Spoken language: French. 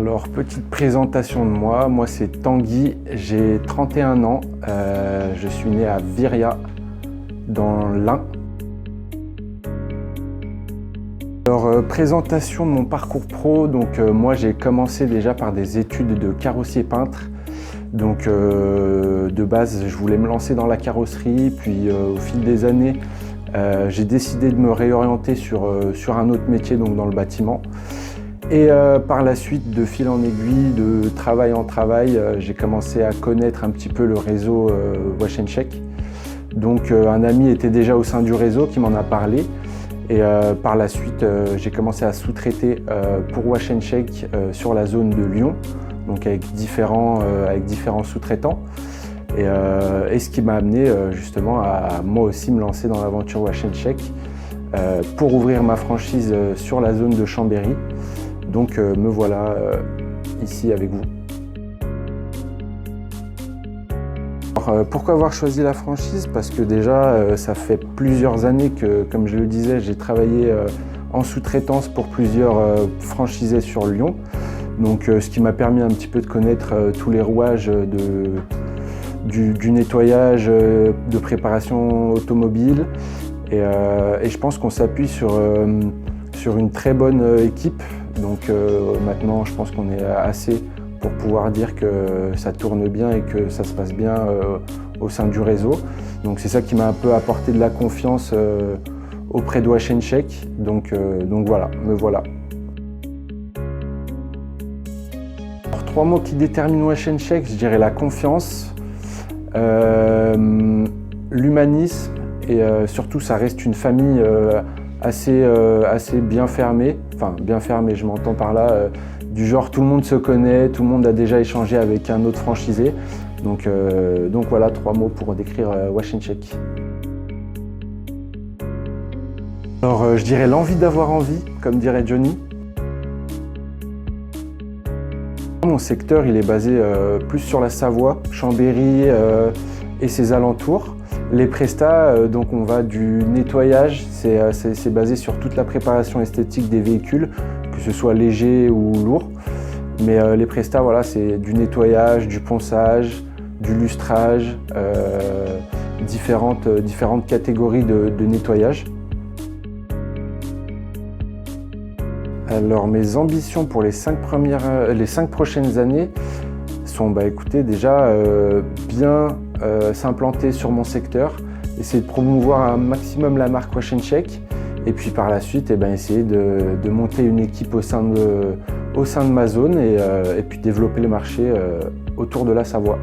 Alors, petite présentation de moi. Moi, c'est Tanguy, j'ai 31 ans. Je suis né à Viriat, dans l'Ain. Alors, présentation de mon parcours pro. Donc, moi, j'ai commencé déjà par des études de carrossier peintre. Donc, de base, je voulais me lancer dans la carrosserie. Puis, au fil des années, j'ai décidé de me réorienter sur un autre métier, donc dans le bâtiment. Et par la suite, de fil en aiguille, de travail en travail, j'ai commencé à connaître un petit peu le réseau Wash & Check. Donc un ami était déjà au sein du réseau qui m'en a parlé. Et par la suite, j'ai commencé à sous-traiter pour Wash & Check sur la zone de Lyon, donc avec différents sous-traitants. Et ce qui m'a amené justement à moi aussi me lancer dans l'aventure Wash & Check pour ouvrir ma franchise sur la zone de Chambéry. Donc me voilà ici avec vous. Alors, pourquoi avoir choisi la franchise? Parce que déjà ça fait plusieurs années que, comme je le disais, j'ai travaillé en sous-traitance pour plusieurs franchisés sur Lyon. Donc ce qui m'a permis un petit peu de connaître tous les rouages du nettoyage, de préparation automobile. Et je pense qu'on s'appuie sur une très bonne équipe. Donc maintenant, je pense qu'on est assez pour pouvoir dire que ça tourne bien et que ça se passe bien au sein du réseau. Donc c'est ça qui m'a un peu apporté de la confiance auprès de Wash & Check. Donc voilà, me voilà. Alors, 3 mots qui déterminent Wash & Check, je dirais la confiance, l'humanisme et surtout ça reste une famille assez bien fermé, enfin bien fermé, je m'entends par là, du genre tout le monde se connaît, tout le monde a déjà échangé avec un autre franchisé. Donc voilà 3 mots pour décrire Wash & Check. Alors je dirais l'envie d'avoir envie, comme dirait Johnny. Mon secteur il est basé plus sur la Savoie, Chambéry et ses alentours. Les prestats, donc on va du nettoyage, c'est basé sur toute la préparation esthétique des véhicules, que ce soit léger ou lourd. Mais les prestats, voilà, c'est du nettoyage, du ponçage, du lustrage, différentes catégories de nettoyage. Alors mes ambitions pour les 5 prochaines années sont, écoutez, déjà bien s'implanter sur mon secteur, essayer de promouvoir un maximum la marque Wash & Check et puis par la suite essayer de monter une équipe au sein de ma zone et puis développer le marché autour de la Savoie.